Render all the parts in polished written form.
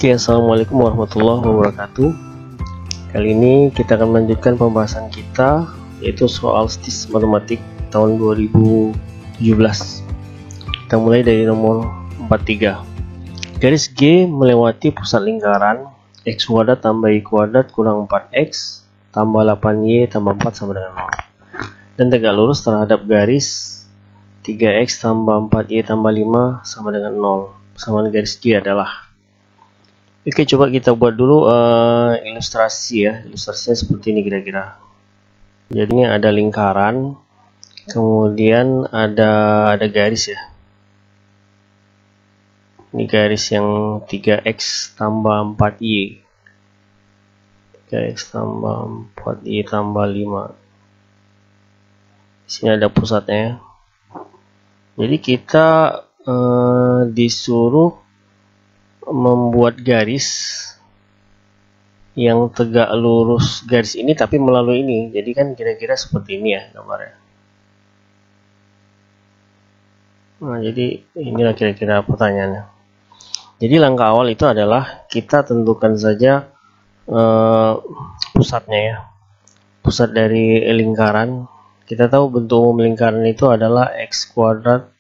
Oke, assalamualaikum warahmatullahi wabarakatuh. Kali ini kita akan melanjutkan pembahasan kita, yaitu soal STIS matematik tahun 2017. Kita mulai dari nomor 43. Garis G melewati pusat lingkaran x kuadrat tambah y kuadrat kurang 4x tambah 8y tambah 4 sama dengan 0, dan tegak lurus terhadap garis 3x tambah 4y tambah 5 sama dengan 0. Sama garis G adalah. Oke, coba kita buat dulu ilustrasi ya. Ilustrasinya seperti ini kira-kira. Jadi ini ada lingkaran, kemudian ada garis ya. Ini garis yang 3x tambah 4y, 3x tambah 4y tambah 5. Di sini ada pusatnya. Jadi kita disuruh membuat garis yang tegak lurus garis ini tapi melalui ini. Jadi kan kira-kira seperti ini ya gambarnya. Nah, jadi inilah kira-kira pertanyaannya. Jadi langkah awal itu adalah kita tentukan saja pusatnya ya. Pusat dari lingkaran. Kita tahu bentuk umum lingkaran itu adalah x kuadrat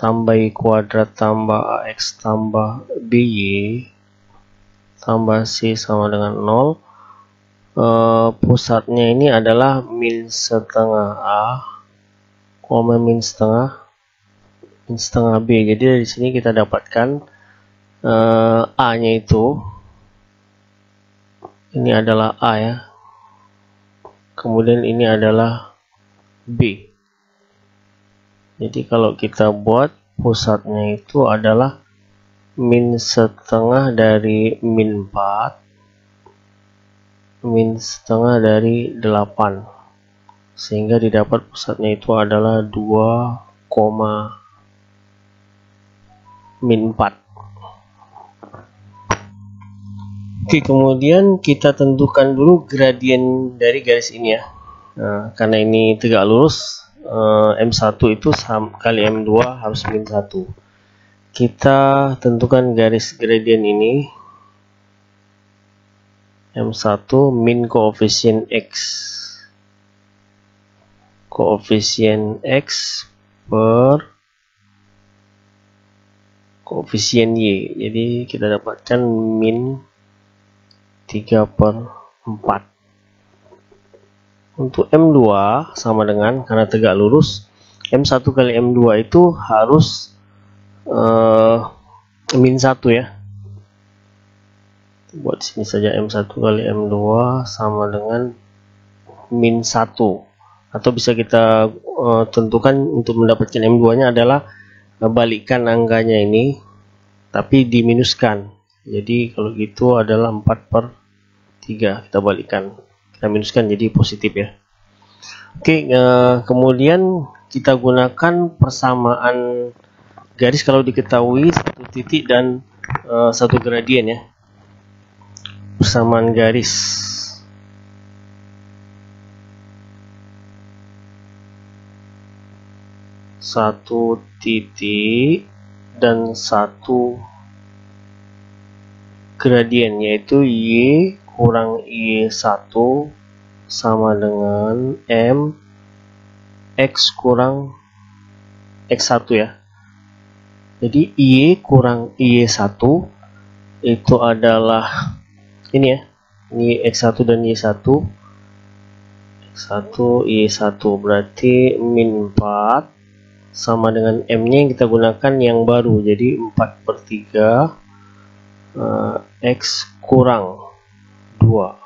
tambah y kuadrat tambah ax tambah by tambah c sama dengan 0. Pusatnya ini adalah min setengah a, min setengah b. Jadi dari sini kita dapatkan a nya itu, ini adalah a ya, kemudian ini adalah b. Jadi kalau kita buat pusatnya itu adalah min setengah dari min 4, min setengah dari 8, sehingga didapat pusatnya itu adalah 2, min 4. Oke, kemudian kita tentukan dulu gradien dari garis ini ya. Nah, karena ini tegak lurus, M1 itu kali M2 harus min 1. Kita tentukan garis gradien ini, M1 min koefisien X per koefisien Y. Jadi kita dapatkan min 3/4. Untuk M2 sama dengan, karena tegak lurus, M1 kali M2 itu harus min 1 ya. Buat sini saja M1 kali M2 sama dengan min 1. Atau bisa kita tentukan untuk mendapatkan M2 nya adalah balikkan angkanya ini tapi diminuskan. Jadi kalau gitu adalah 4/3, kita balikkan, kita minuskan jadi positif ya. Oke, kemudian kita gunakan persamaan garis kalau diketahui satu titik dan satu gradien ya. Persamaan garis satu titik dan satu gradien, yaitu y kurang y1 sama dengan m x kurang x1 ya. Jadi y kurang y1 itu adalah ini ya, ini x1 dan y1, x1 y1 berarti min 4 sama dengan m nya yang kita gunakan yang baru, jadi 4/3 x kurang 2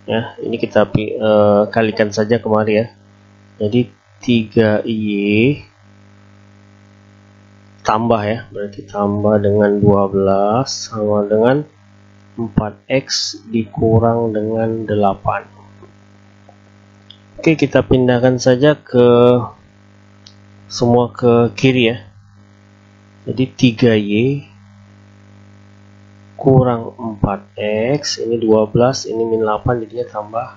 ya. Ini kita kalikan saja kemari ya. Jadi 3y tambah ya, berarti tambah dengan 12 sama dengan 4x dikurang dengan 8. Oke, kita pindahkan saja semua ke kiri ya. Jadi 3y kurang 4x, ini 12, ini min 8, jadinya tambah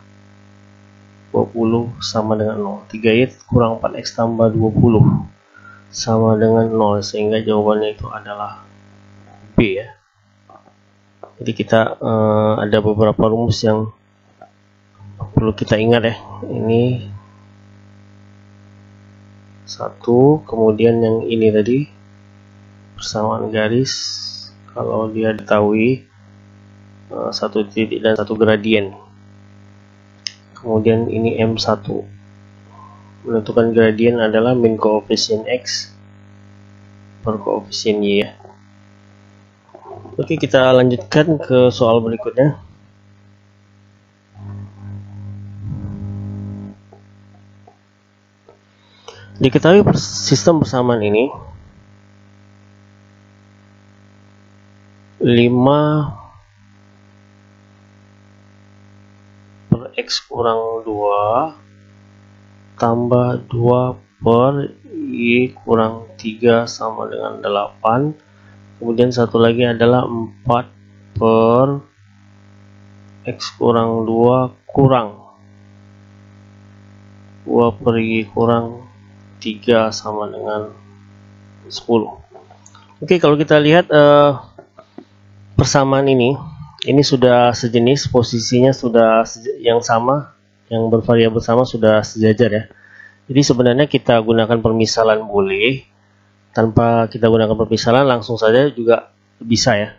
20 sama dengan 0. 3y kurang 4x tambah 20 sama dengan 0, sehingga jawabannya itu adalah B ya. Jadi kita ada beberapa rumus yang perlu kita ingat ya. Ini satu, kemudian yang ini tadi persamaan garis, kalau dia diketahui satu titik dan satu gradien. Kemudian ini M1, menentukan gradien adalah min koefisien X per koefisien Y ya. Oke, kita lanjutkan ke soal berikutnya. Diketahui sistem persamaan ini 5 per X kurang 2 tambah 2 per Y kurang 3 sama dengan 8. Kemudian satu lagi adalah 4 per X kurang 2 kurang 2 per Y kurang 3 sama dengan 10. Oke, kalau kita lihat persamaan ini sudah sejenis, posisinya sudah yang sama, yang bervariabel sama, sudah sejajar ya. Jadi sebenarnya kita gunakan permisalan boleh, tanpa kita gunakan permisalan langsung saja juga bisa ya,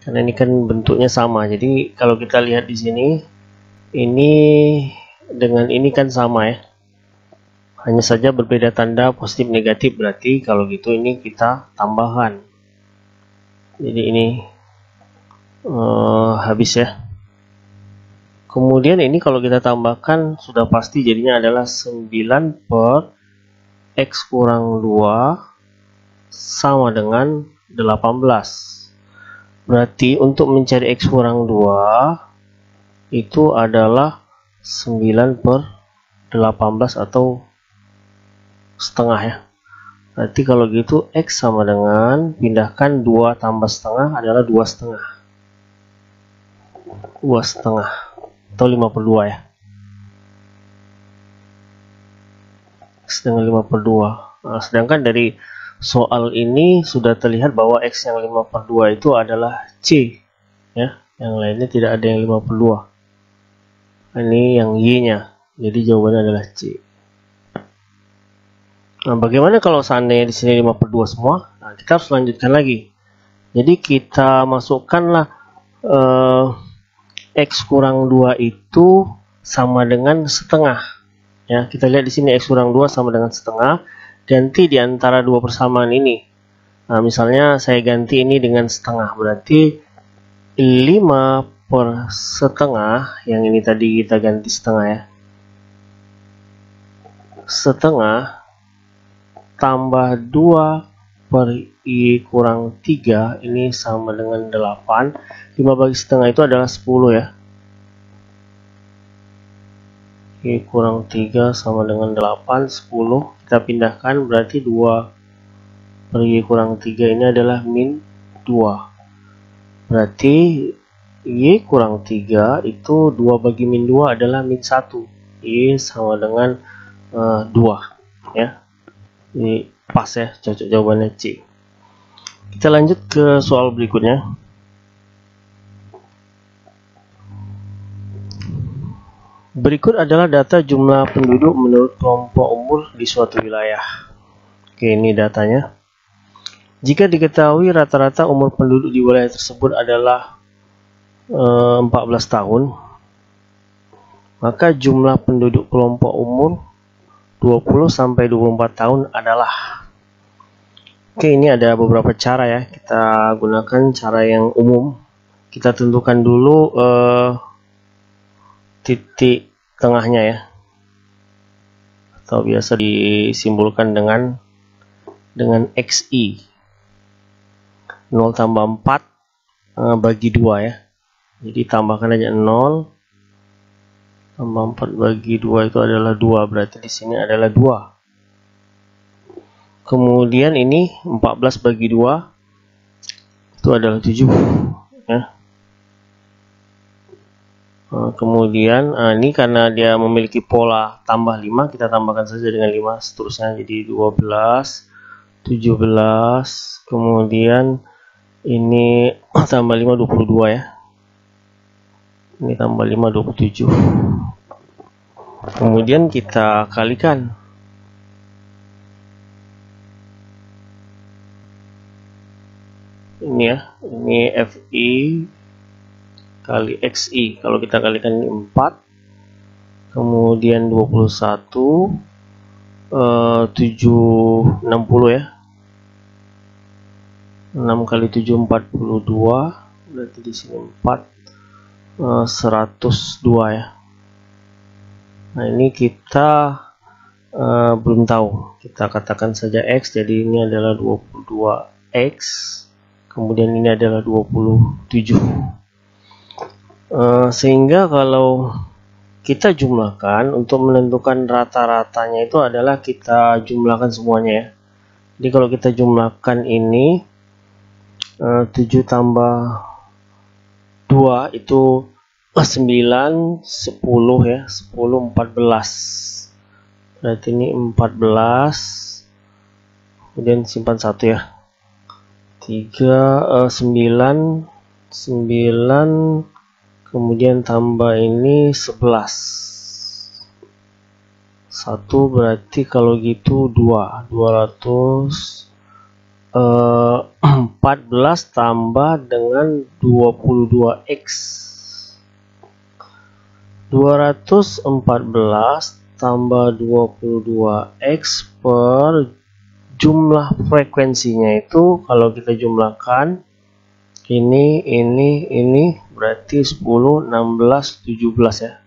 karena ini kan bentuknya sama. Jadi kalau kita lihat di sini, ini dengan ini kan sama ya, hanya saja berbeda tanda positif negatif. Berarti kalau gitu ini kita tambahkan, jadi ini habis ya. Kemudian ini kalau kita tambahkan sudah pasti jadinya adalah 9 per X kurang 2 sama dengan 18. Berarti untuk mencari X kurang 2 itu adalah 9 per 18 atau setengah ya. Berarti kalau gitu X sama dengan, pindahkan 2 tambah setengah adalah 2 setengah. 2 setengah atau 5 per 2 ya. Dengan 5 per 2. Nah, sedangkan dari soal ini sudah terlihat bahwa X yang 5 per 2 itu adalah C ya, yang lainnya tidak ada yang 5 per 2. Ini yang Y nya, jadi jawabannya adalah C. Nah, bagaimana kalau seandainya di sini 5 per 2 semua? Nah, kita harus lanjutkan lagi. Jadi kita masukkanlah X kurang 2 itu sama dengan setengah. Ya, kita lihat di sini X kurang 2 sama dengan setengah. Ganti di antara dua persamaan ini. Nah, misalnya saya ganti ini dengan setengah, berarti 5 per setengah, yang ini tadi kita ganti setengah ya. Setengah tambah 2 per Y kurang 3, ini sama dengan 8. 5 bagi setengah itu adalah 10 ya. Y kurang 3 sama dengan 8, 10. Kita pindahkan, berarti 2 per Y kurang 3 ini adalah min 2. Berarti Y kurang 3 itu 2 bagi min 2 adalah min 1. Y sama dengan 2 ya. Ini pas ya, cocok jawabannya C. Kita lanjut ke soal berikutnya. Berikut adalah data jumlah penduduk menurut kelompok umur di suatu wilayah. Oke, ini datanya. Jika diketahui rata-rata umur penduduk di wilayah tersebut adalah 14 tahun, maka jumlah penduduk kelompok umur 20 sampai 24 tahun adalah. Oke, ini ada beberapa cara ya. Kita gunakan cara yang umum. Kita tentukan dulu titik tengahnya ya, atau biasa disimbolkan dengan XI. 0 tambah 4 bagi 2 ya. Jadi tambahkan aja 0 tambah 4 bagi 2 itu adalah 2, berarti di sini adalah 2. Kemudian ini 14 bagi 2 itu adalah 7 ya. Kemudian ini karena dia memiliki pola tambah 5, kita tambahkan saja dengan 5 seterusnya, jadi 12, 17, kemudian ini tambah 5 22 ya. Ini tambah 5 27. Kemudian kita kalikan. Ini ya, ini FI kali XI. Kalau kita kalikan ini 4, kemudian 21, 760 ya. 6 kali 7 42, berarti di sini 4, 102 ya. Nah, ini kita belum tahu. Kita katakan saja X, jadi ini adalah 22X. Kemudian ini adalah 27. Sehingga kalau kita jumlahkan, untuk menentukan rata-ratanya itu adalah kita jumlahkan semuanya ya. Jadi kalau kita jumlahkan ini 7 tambah 2 itu 9, 10 ya, 10, 14. Berarti ini 14. Kemudian simpan 1 ya. 3, 9, 9, kemudian tambah ini 11. 1 berarti kalau gitu 2, 214 tambah dengan 22X. 214 tambah 22X per jumlah frekuensinya itu, kalau kita jumlahkan ini berarti 10, 16, 17 ya.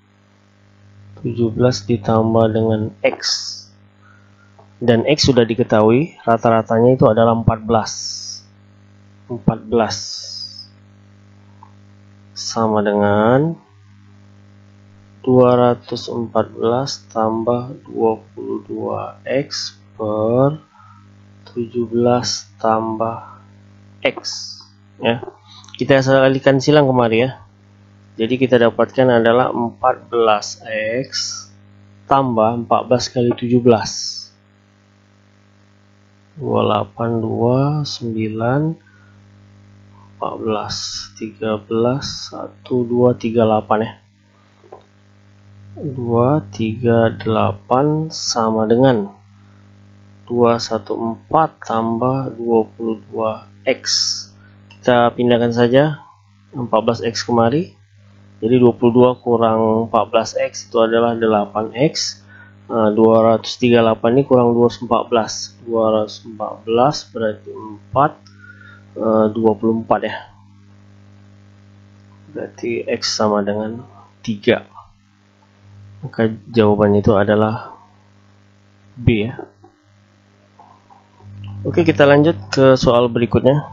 17 ditambah dengan X. Dan X sudah diketahui, rata-ratanya itu adalah 14. 14 sama dengan 214 tambah 22X per 17 tambah X ya. Kita kalikan silang kemari ya. Jadi kita dapatkan adalah 14X tambah 14 kali 17. 28, 2, 9, 14, 13, 1, 2, 38 ya. 2, 3, 8 sama dengan 214 tambah 22X. Kita pindahkan saja 14X kemari. Jadi 22 kurang 14X itu adalah 8X. 238 ini kurang 214. 214 berarti 4, 24 ya. Berarti X sama dengan 3. Maka jawabannya itu adalah B ya. Oke, kita lanjut ke soal berikutnya.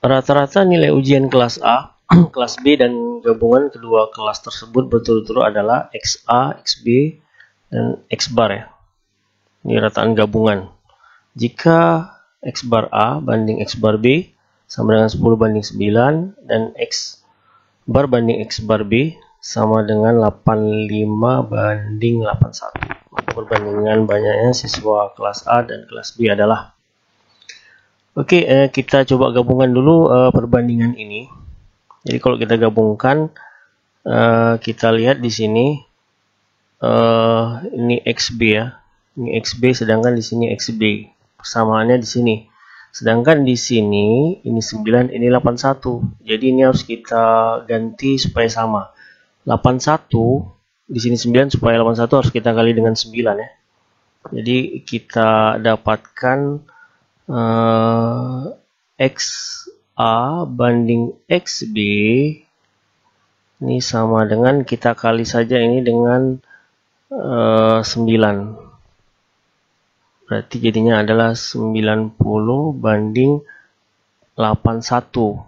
Rata-rata nilai ujian kelas A, kelas B, dan gabungan kedua kelas tersebut berturut-turut adalah XA, XB, dan X bar ya. Ini rataan gabungan. Jika X bar A banding X bar B sama dengan 10 banding 9, dan X bar banding X bar B sama dengan 85 banding 81. Maka perbandingan banyaknya siswa kelas A dan kelas B adalah. Oke, kita coba gabunggan dulu perbandingan ini. Jadi kalau kita gabungkan, kita lihat di sini ini XB ya. Ini XB, sedangkan di sini XB. Persamaannya di sini. Sedangkan di sini ini 9, ini 81. Jadi ini harus kita ganti supaya sama. 81 di sini 9, supaya 81 harus kita kali dengan 9 ya. Jadi kita dapatkan XA banding XB ini sama dengan, kita kali saja ini dengan 9. Berarti jadinya adalah 90 banding 81.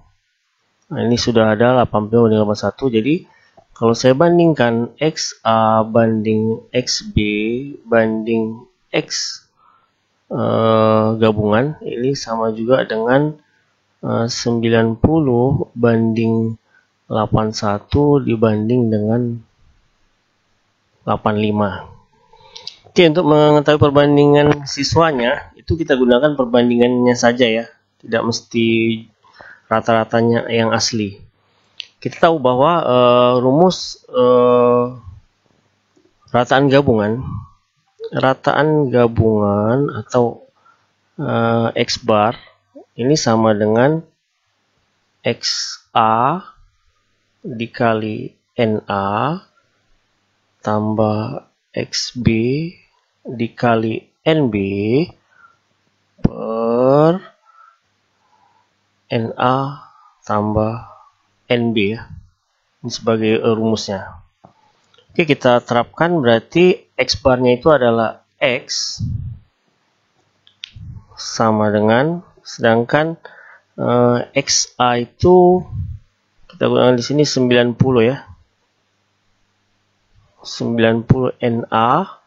Nah, ini sudah ada 80 banding 81. Jadi kalau saya bandingkan XA banding XB banding X gabungan, ini sama juga dengan 90 banding 81 dibanding dengan 85. Oke, untuk mengetahui perbandingan siswanya, itu kita gunakan perbandingannya saja ya, tidak mesti rata-ratanya yang asli. Kita tahu bahwa rumus rataan gabungan atau X bar ini sama dengan XA dikali NA tambah XB dikali NB per NA tambah NB ya. Ini sebagai rumusnya. Oke, kita terapkan, berarti X barnya itu adalah X sama dengan, sedangkan XA itu kita gunakan di sini 90 ya. 90 NA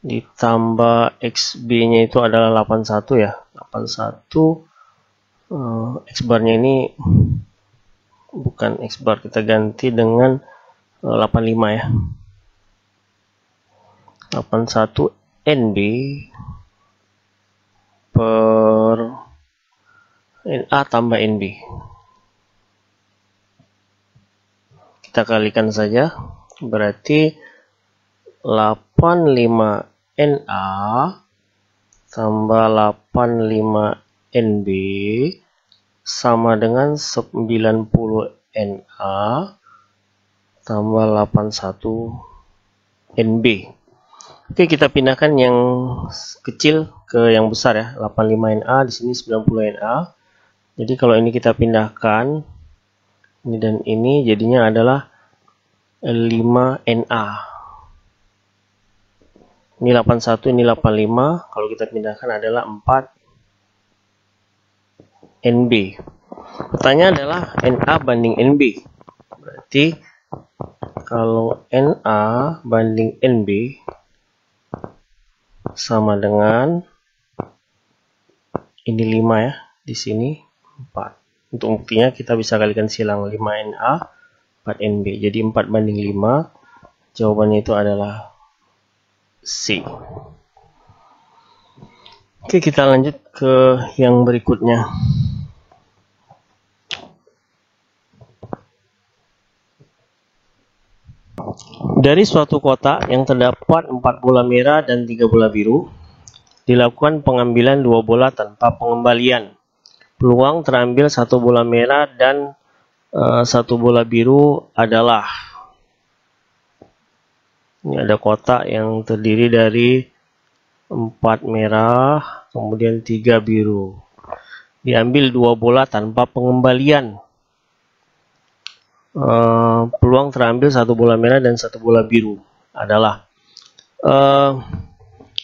ditambah XB-nya itu adalah 81 ya. 81 X barnya ini bukan X bar, kita ganti dengan 85 ya. 81 NB per NA tambah NB. Kita kalikan saja, berarti 85 NA tambah 85 NB sama dengan 90 NA tambah 81 NB. Oke, kita pindahkan yang kecil ke yang besar ya. 85 NA di sini 90 NA. Jadi kalau ini kita pindahkan ini dan ini, jadinya adalah 5 NA. Ini 81, ini 85. Kalau kita pindahkan adalah 4 NB. Pertanyaan adalah NA banding NB. Berarti kalau NA banding NB sama dengan ini 5 ya, di sini 4. Untuk buktinya kita bisa kalikan silang 5 NA 4 NB. Jadi 4 banding 5. Jawabannya itu adalah C. Oke, kita lanjut ke yang berikutnya. Dari suatu kotak yang terdapat 4 bola merah dan 3 bola biru, dilakukan pengambilan 2 bola tanpa pengembalian. Peluang terambil 1 bola merah dan 1 bola biru adalah, ini ada kotak yang terdiri dari 4 merah kemudian 3 biru. Diambil 2 bola tanpa pengembalian. Peluang terambil 1 bola merah dan 1 bola biru adalah,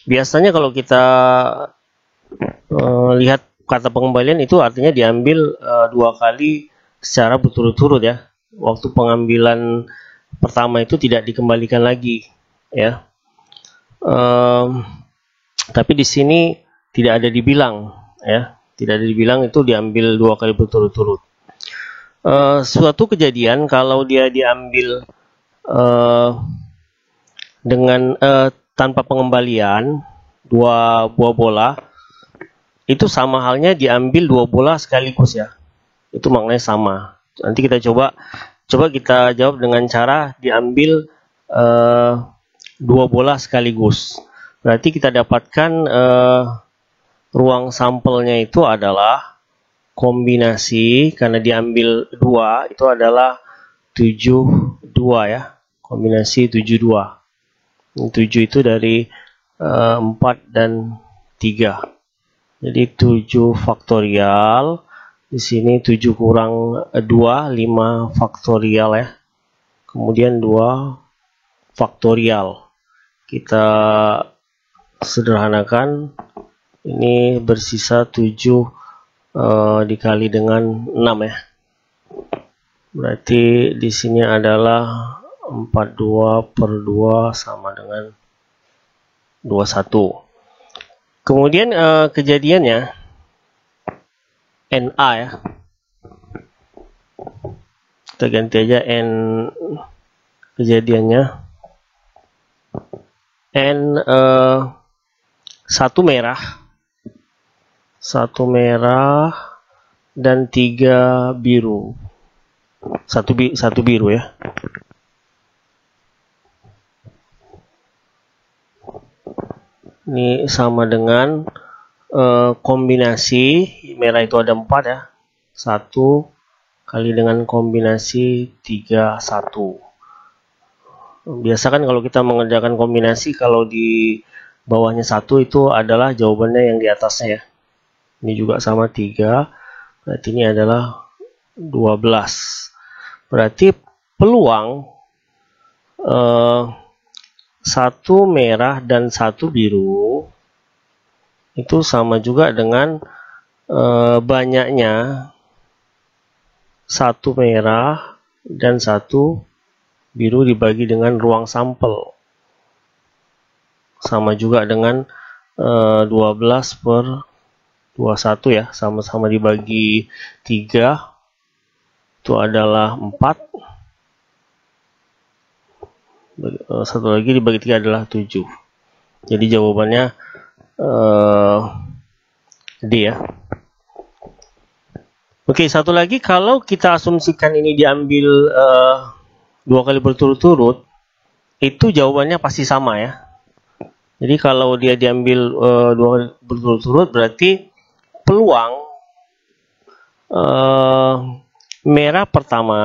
biasanya kalau kita lihat kata pengembalian itu artinya diambil 2 kali secara berturut-turut ya. Waktu pengambilan pertama itu tidak dikembalikan lagi ya. Tapi di sini tidak ada dibilang ya, tidak ada dibilang itu diambil 2 kali berturut-turut. Suatu kejadian kalau dia diambil dengan tanpa pengembalian 2 buah bola, itu sama halnya diambil 2 bola sekaligus ya. Itu maknanya sama. Nanti kita coba kita jawab dengan cara diambil 2 bola sekaligus. Berarti kita dapatkan ruang sampelnya itu adalah kombinasi, karena diambil 2 itu adalah 72 ya. Kombinasi 72. 7 itu dari 4 dan 3. Jadi 7 faktorial. Di sini 7 kurang 2, 5 faktorial ya. Kemudian 2 faktorial. Kita sederhanakan. Ini bersisa 7 dikali dengan 6 ya. Berarti di sini adalah 42 per 2 sama dengan 21. Kemudian kejadiannya NA ya. Kita ganti aja N kejadiannya. and satu merah dan 3 biru. Satu biru ya. Ini sama dengan kombinasi merah itu ada 4 ya. 1 kali dengan kombinasi 3, 1. Biasa kan kalau kita mengerjakan kombinasi, kalau di bawahnya 1 itu adalah jawabannya yang di atasnya ya. Ini juga sama 3, berarti ini adalah 12. Berarti peluang 1 merah dan 1 biru itu sama juga dengan banyaknya 1 merah dan 1 biru dibagi dengan ruang sampel, sama juga dengan 12 per 21 ya, sama-sama dibagi 3 itu adalah 4, satu lagi dibagi 3 adalah 7. Jadi jawabannya D ya. Oke, satu lagi, kalau kita asumsikan ini diambil 2 kali berturut-turut, itu jawabannya pasti sama ya. Jadi kalau dia diambil 2 kali berturut-turut, berarti peluang merah pertama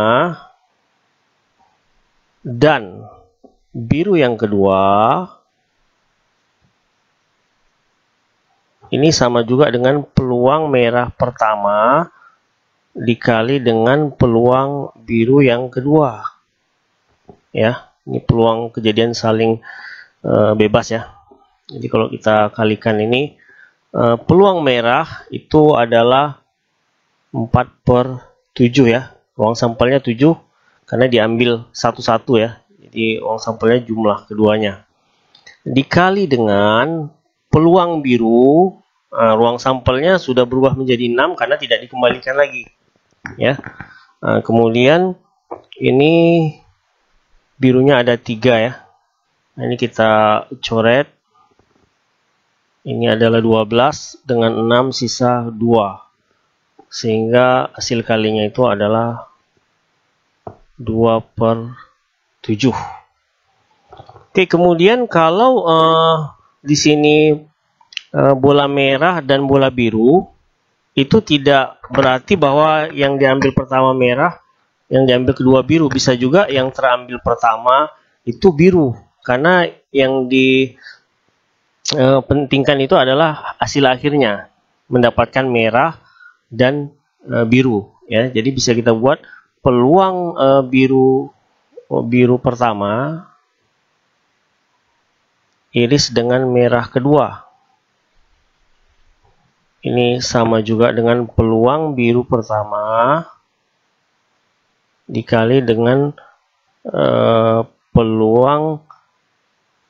dan biru yang kedua ini sama juga dengan peluang merah pertama dikali dengan peluang biru yang kedua ya. Ini peluang kejadian saling bebas ya. Jadi kalau kita kalikan ini, peluang merah itu adalah 4/7 ya. Ruang sampelnya 7 karena diambil satu-satu ya. Jadi ruang sampelnya jumlah keduanya. Dikali dengan peluang biru, ruang sampelnya sudah berubah menjadi 6 karena tidak dikembalikan lagi. Ya. Kemudian ini birunya ada 3 ya. Nah, ini kita coret. Ini adalah 12 dengan 6 sisa 2. Sehingga hasil kalinya itu adalah 2/7. Oke, kemudian kalau di sini bola merah dan bola biru, itu tidak berarti bahwa yang diambil pertama merah, yang diambil kedua biru. Bisa juga yang terambil pertama itu biru, karena yang dipentingkan itu adalah hasil akhirnya, mendapatkan merah dan biru ya. Jadi bisa kita buat peluang biru pertama iris dengan merah kedua. Ini sama juga dengan peluang biru pertama dikali dengan peluang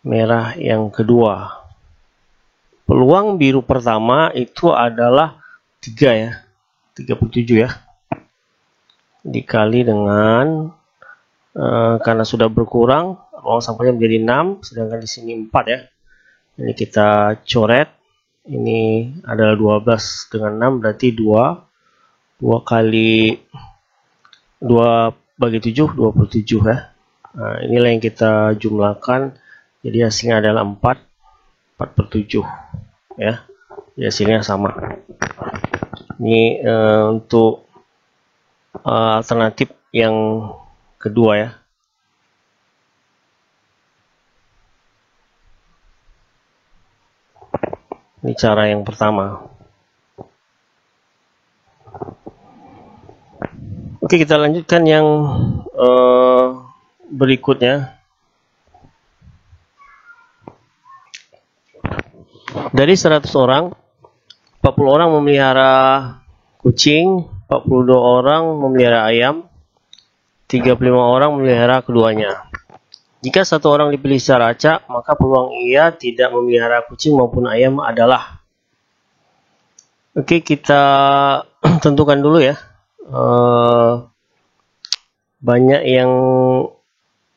merah yang kedua. Peluang biru pertama itu adalah 3 ya, 37 ya, dikali dengan karena sudah berkurang ruang sampelnya menjadi 6, sedangkan di sini 4 ya. Ini kita coret. Ini adalah 12 dengan 6 berarti 2 kali 2 bagi 7, 27 ya. Nah, inilah yang kita jumlahkan, jadi hasilnya adalah 4/7 ya. Jadi hasilnya sama. Ini untuk alternatif yang kedua ya. Ini cara yang pertama. Oke, kita lanjutkan yang berikutnya. Dari 100 orang, 40 orang memelihara kucing, 42 orang memelihara ayam, 35 orang memelihara keduanya. Jika satu orang dipilih secara acak, maka peluang ia tidak memelihara kucing maupun ayam adalah. Oke, kita tentukan dulu ya. Banyak yang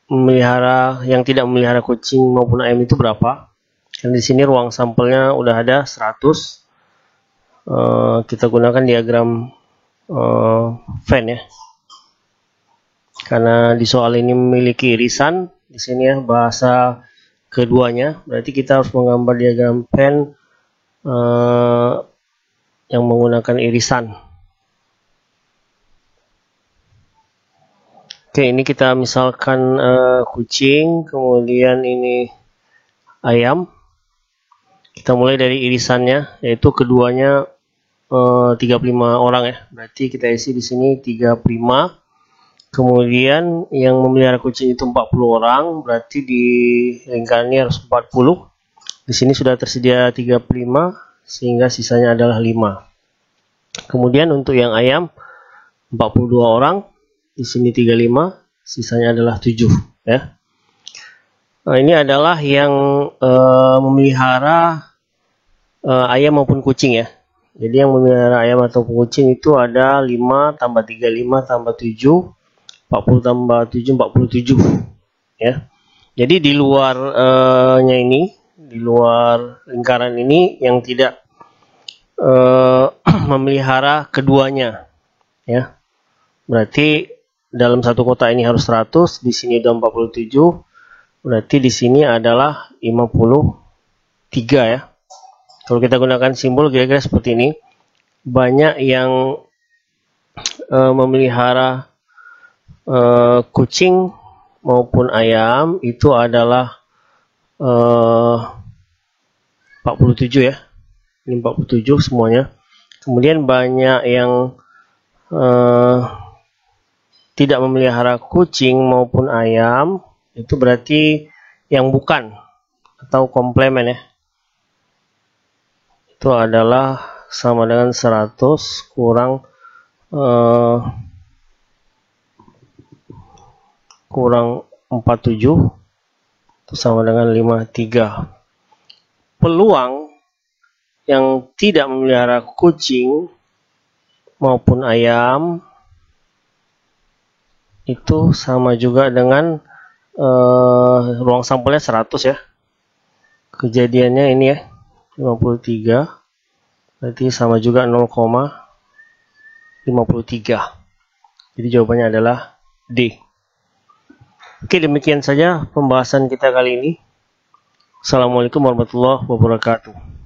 yang tidak memelihara kucing maupun ayam itu berapa. Dan di sini ruang sampelnya udah ada 100. Kita gunakan diagram Venn ya. Karena di soal ini memiliki irisan di sini ya, bahasa keduanya, berarti kita harus menggambar diagram Venn yang menggunakan irisan. Oke, ini kita misalkan kucing, kemudian ini ayam. Kita mulai dari irisannya, yaitu keduanya 35 orang ya. Berarti kita isi di sini 35. Kemudian yang memelihara kucing itu 40 orang, berarti di lingkarannya harus 40. Di sini sudah tersedia 35, sehingga sisanya adalah 5. Kemudian untuk yang ayam 42 orang, di sini 35, sisanya adalah 7 ya. Nah, ini adalah yang memelihara ayam maupun kucing ya. Jadi yang memelihara ayam atau kucing itu ada 5 tambah 35 tambah 7, 40 tambah 7, 47 ya. Jadi di luarnya ini, di luar lingkaran ini yang tidak memelihara keduanya ya. Berarti dalam satu kotak ini harus 100, di sini ada 47. Berarti di sini adalah 53 ya. Kalau kita gunakan simbol kira-kira seperti ini. Banyak yang memelihara kucing maupun ayam itu adalah 47 ya. Ini 47 semuanya. Kemudian banyak yang tidak memelihara kucing maupun ayam, itu berarti yang bukan atau komplemen ya. Itu adalah sama dengan 100 kurang 47, itu sama dengan 53. Peluang yang tidak memelihara kucing maupun ayam itu sama juga dengan ruang sampelnya 100 ya. Kejadiannya ini ya 53, berarti sama juga 0,53. Jadi jawabannya adalah D. Oke, demikian saja pembahasan kita kali ini. Assalamualaikum warahmatullahi wabarakatuh.